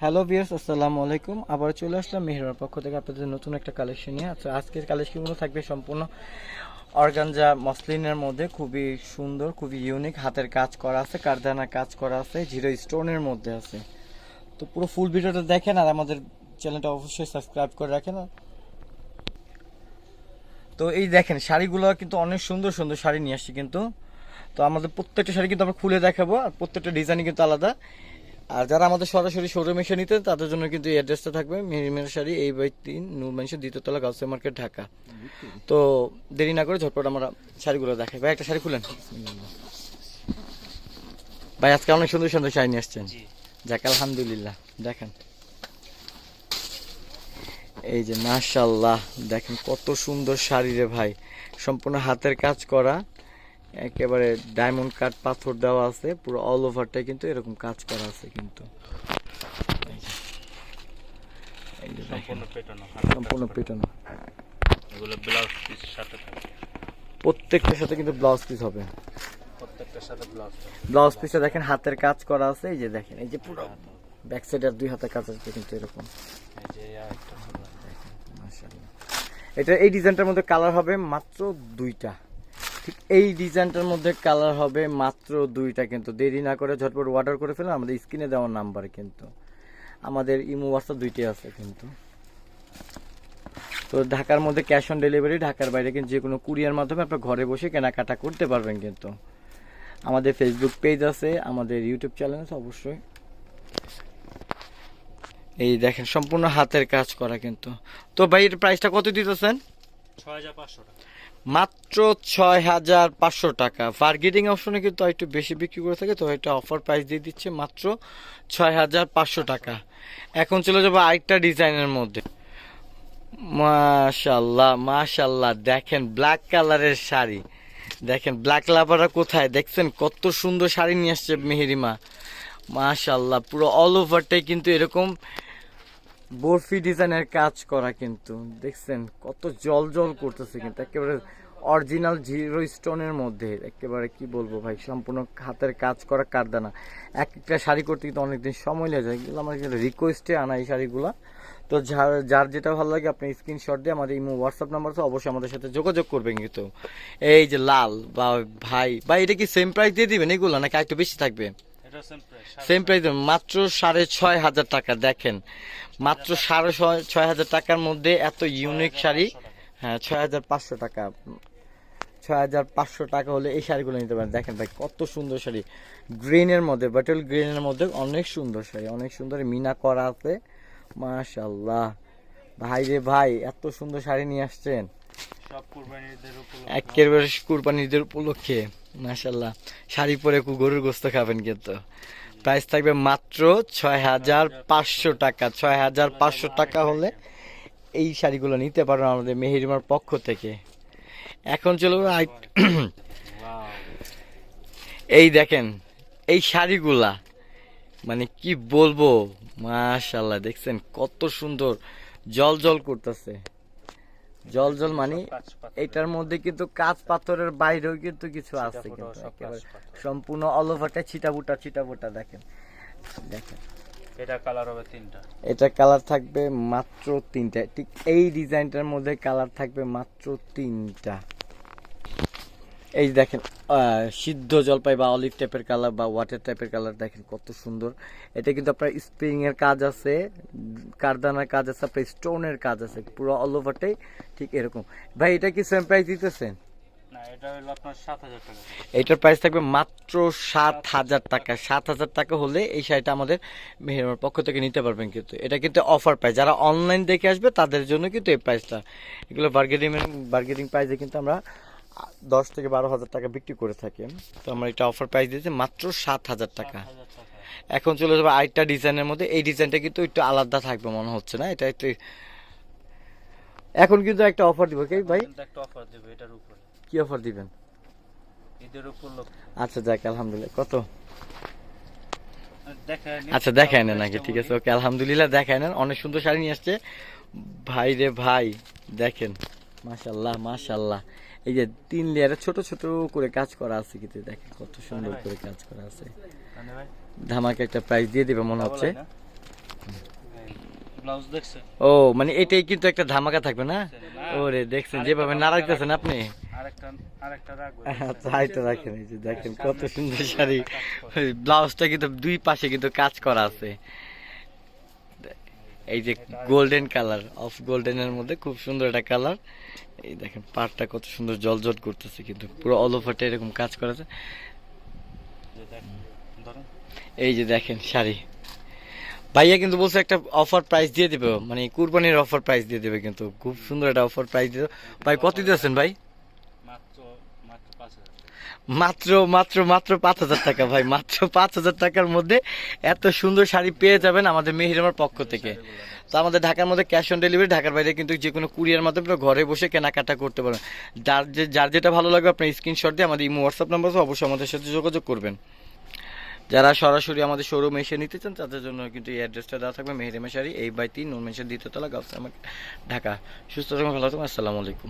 Hello viewers, আসসালামু আলাইকুম। আবার চলে আসলাম মেহেরার পক্ষ থেকে আপনাদের নতুন একটা কালেকশন নিয়ে। আচ্ছা, আজকের কালেকশনগুলো থাকবে সম্পূর্ণ অর্গানজা মসলিনের মধ্যে, খুবই সুন্দর, খুবই ইউনিক, হাতের কাজ করা আছে, কারদানা কাজ করা আছে, জিরো স্টোনের মধ্যে আছে। তো পুরো ফুল ভিডিওটা দেখেন আর আমাদের চ্যানেলটা অবশ্যই সাবস্ক্রাইব করে রাখেন। তো এই দেখেন শাড়িগুলো কিন্তু অনেক সুন্দর সুন্দর শাড়ি নিয়ে আসছি কিন্তু। তো আমাদের প্রত্যেকটা শাড়ি কিন্তু আমরা খুলে দেখাবো, আর প্রত্যেকটা ডিজাইনই কিন্তু আলাদা। আর যারা আমাদের সরাসরি শোরুমে এসে নিতেন তাদের জন্য কিন্তু এই অ্যাড্রেসটা থাকবে, মেহের শাড়ি, এই বাই 3, নূর মানুষের দ্বিতীয়তলা, গাউসিয়া মার্কেট, ঢাকা। তো দেরি না করে ঝটপট আমরা শাড়িগুলো দেখাই। ভাই একটা শাড়ি খুলেন। ভাই আজকে অনেক সুন্দর সুন্দর শাড়ি নিয়ে আসছেন। যাক আলহামদুলিল্লাহ। দেখেন এই যে মাশাআল্লাহ, দেখেন কত সুন্দর শাড়ি রে ভাই, সম্পূর্ণ হাতের কাজ করা, একেবারে ডায়মন্ড কাট পাথর দেওয়া আছে, পুরো অল ওভারটাই কিন্তু এরকম কাজ করা আছে কিন্তু। সম্পূর্ণ পেটানো, এগুলো ব্লাউজ পিস সাথে থাকে, প্রত্যেকটার সাথে কিন্তু ব্লাউজ পিস হবে। প্রত্যেকটার সাথে ব্লাউজ থাকে। ব্লাউজ পিসে দেখেন হাতের কাজ করা আছে, এই যে দেখেন, এই যে পুরো ব্যাক সাইড আর দুই হাতের কাজ আছে কিন্তু এরকম। এই যে আরেকটা মাশাআল্লাহ। এটা এই ডিজাইনটার মধ্যে কালার হবে মাত্র দুইটা। ঠিক এই ডিজাইনটার মধ্যে কালার হবে মাত্র দুইটা কিন্তু। দেরি না করে ঝটপট অর্ডার করে ফেলুন আমাদের স্ক্রিনে দেওয়ার নাম্বারে কিন্তু। আমাদের ইমো হোয়াটসঅ্যাপ দুইটাই আছে কিন্তু। তো ঢাকার মধ্যে ক্যাশ অন ডেলিভারি, ঢাকার বাইরে কিন্তু যে কোনো কুরিয়ার মাধ্যমে আপনার ঘরে বসে কেনাকাটা করতে পারবেন কিন্তু। আমাদের ফেসবুক পেজ আছে, আমাদের ইউটিউব চ্যানেল আছে অবশ্যই। এই দেখেন সম্পূর্ণ হাতের কাজ করা কিন্তু। তো ভাই এর প্রাইসটা কত দিতেছেন? 6500 টাকা, মাত্র 6500 টাকা। বার্গেনিং অপশনে কিন্তু একটু বেশি বিক্রি করে থাকে, তো এটা অফার প্রাইস দিয়ে দিচ্ছে মাত্র 6500 টাকা। এখন চলে যাবো আরেকটা ডিজাইনের মধ্যে। মাশাল্লাহ মাশাল্লাহ, দেখেন ব্ল্যাক কালারের শাড়ি, দেখেন ব্ল্যাক লাভাররা কোথায়, দেখছেন কত সুন্দর শাড়ি নিয়ে আসছে মেহেরিমা। মাশাল্লাহ, পুরো অল ওভারটাই কিন্তু এরকম বরফি ডিজাইনের কাজ করা কিন্তু। দেখছেন কত জল জল করতেছে কিন্তু, একেবারে অরিজিনাল জিরো স্টোনের মধ্যে। একেবারে কি বলবো ভাই, সম্পূর্ণ হাতের কাজ করা কারদানা। এক একটা শাড়ি করতে কিন্তু অনেকদিন সময় লেগে যায়, এগুলো আমার রিকোয়েস্টে আনা এই শাড়িগুলো। তো যার যার যেটা ভালো লাগে আপনি স্ক্রিনশট দিয়ে আমাদের ইমো হোয়াটসঅ্যাপ নাম্বার আছে, অবশ্যই আমাদের সাথে যোগাযোগ করবেন কিন্তু। এই যে লাল বা ভাই, এটা কি সেম প্রাইস দিয়ে দিবেন এগুলো নাকি একটু বেশি থাকবে? এটা সেম প্রাইস, সেম প্রাইস মাত্র 6500 টাকা। দেখেন মাত্র 6500 টাকার মধ্যে এত ইউনিক শাড়ি। হ্যাঁ 6500 টাকা, 6500 টাকা হলে এই শাড়িগুলো নিতে পারেন। দেখেন ভাই কত সুন্দর শাড়ি, গ্রিনের মধ্যে, বাটল গ্রিনের মধ্যে, অনেক সুন্দর শাড়ি, অনেক সুন্দর মিনা করা আছে। মাশাআল্লাহ ভাই রে ভাই, এত সুন্দর শাড়ি নিয়ে আসছেন সব কুরবানিদের উপলক্ষে, একেবারে কুরবানিদের উপলক্ষে। মাশাআল্লাহ, শাড়ি পরে গরুর গোস্ত খাবেন কিন্তু। প্রাইস থাকবে মাত্র 6500 টাকা। 6500 টাকা হলে এই শাড়িগুলো নিতে পারবেন আমাদের মেহেরিমার পক্ষ থেকে। এখন চলো ওয়াও, এই দেখেন এই শাড়িগুলা, মানে কি বলবো, মাশাআল্লাহ, দেখছেন কত সুন্দর, জল জল করতেছে, জল জল মানে এটার মধ্যে কিন্তু কাঁচ পাথরের বাইরেও কিন্তু কিছু আছে কিন্তু। একেবারে সম্পূর্ণ অল ওভারটা ছিটাবুটা ছিটাবুটা। দেখেন দেখেন, এটা কালার হবে তিনটা, এটা কালার থাকবে মাত্র তিনটা। ঠিক এই ডিজাইনটার মধ্যে কালার থাকবে মাত্র তিনটা। এই দেখেন সিদ্ধ জলপাই বা অলিভ টাইপের কালার বা ওয়াটার টাইপের কালার, দেখেন কত সুন্দর। এটা কিন্তু আপনার স্প্রিং এর কাজ আছে, কারদানার কাজ আছে, আপনার স্টোনের কাজ আছে, পুরো অল ওভারটাই ঠিক এরকম। ভাই এটা কি সেম প্রাইস দিতেছেন? না এটা হলো আপনার 7000 টাকা। এটার প্রাইস থাকবে মাত্র 7000 টাকা। 7000 টাকা হলে এই শাড়িটা আমাদের মেহেরমার পক্ষ থেকে নিতে পারবেন কিন্তু। এটা কিন্তু অফার প্রাইস, যারা অনলাইন দেখে আসবে তাদের জন্য কিন্তু এই প্রাইসটা। এগুলো বার্গেনিং প্রাইসে কিন্তু আমরা 10 থেকে 12,000 টাকা বিক্রি করে থাকি। তো আমরা এটা অফার প্রাইস দিয়েছি মাত্র 7000 টাকা। 7000 টাকা, এখন চলে যাবো আরেকটা ডিজাইনের মধ্যে। এই ডিজাইনটা কিন্তু একটু আলাদা থাকবে মনে হচ্ছে না, এটা একটু। এখন কিন্তু একটা অফার দিব কি ভাই? কিন্তু একটা অফার দেবে এটার উপরে, কি অফার দিবেন? ঈদের উপলক্ষে। আচ্ছা যাক আলহামদুলিল্লাহ। কত? দেখেন, আচ্ছা দেখায় নেন নাকি? ঠিক আছে, ওকে, আলহামদুলিল্লাহ দেখায় নেন। অনেক সুন্দর শাড়ি নিয়ে আসছে ভাই রে ভাই, দেখেন মাশাল্লাহ মাশাল্লাহ। এই যে 3 লেয়ারে ছোট ছোট করে কাজ করা আছে কিন্তু, দেখেন কত সুন্দর করে কাজ করা আছে। মানে ভাই ধামাকে একটা প্রাইস দিয়ে দিবে মনে ডাবল হচ্ছে। হয় না? ব্লাউজ দেখছেন? ও মানে এটাই কিন্তু একটা ধামাকা থাকবে না? ওরে দেখছেন যেভাবে নাড়াইতেছেন আপনি। আরেকটা আরেকটা রাখবো। আচ্ছা হাইটা রাখেন, এই যে দেখেন কত সুন্দর শাড়ি। ব্লাউজটা কিন্তু দুই পাশে কিন্তু কাজ করা আছে। এই যে গোল্ডেন কালার, অফ গোল্ডেনের মধ্যে খুব সুন্দর একটা কালার। এই দেখেন পাড়টা কত সুন্দর জলজট করতেছে, কিন্তু পুরো অল ওভারটা এরকম কাজ করা আছে। যে দেখেন, ধরুন এই যে দেখেন শাড়ি, ভাইয়া কিন্তু বলছে একটা অফার প্রাইস দিয়ে দিবে, মানে কুরবানির অফার প্রাইস দিয়ে দিবে, কিন্তু খুব সুন্দর একটা অফার প্রাইস দিবে। ভাই কত দিয়েছেন ভাই? মাত্র মাত্র 5,000 টাকা। মাত্র মাত্র মাত্র 5,000 টাকা ভাই, মাত্র 5,000 টাকার মধ্যে এত সুন্দর শাড়ি পেয়ে যাবেন আমাদের মেহেরিমার পক্ষ থেকে। তো আমাদের ঢাকার মধ্যে ক্যাশ অন ডেলিভারি, ঢাকার বাইরে কিন্তু যে কোনো কুরিয়ার মাধ্যমে আপনারা ঘরে বসে কেনাকাটা করতে পারেন। যার যেটা ভালো লাগবে আপনার স্ক্রিনশট দিয়ে আমাদের ইমো হোয়াটসঅ্যাপ নাম্বার আছে, অবশ্যই আমাদের সাথে যোগাযোগ করবেন। যারা সরাসরি আমাদের শোরুমে এসে নিতে চান তাদের জন্য কিন্তু এই অ্যাড্রেসটা দেওয়া থাকবে, মেহেরিমা শাড়ি, 8/3 নূর মেনশন 2য় তলা, গাউসিয়া মার্কেট, ঢাকা। সুস্থ থাকুন, ভালো থাকুন, আসসালামু আলাইকুম।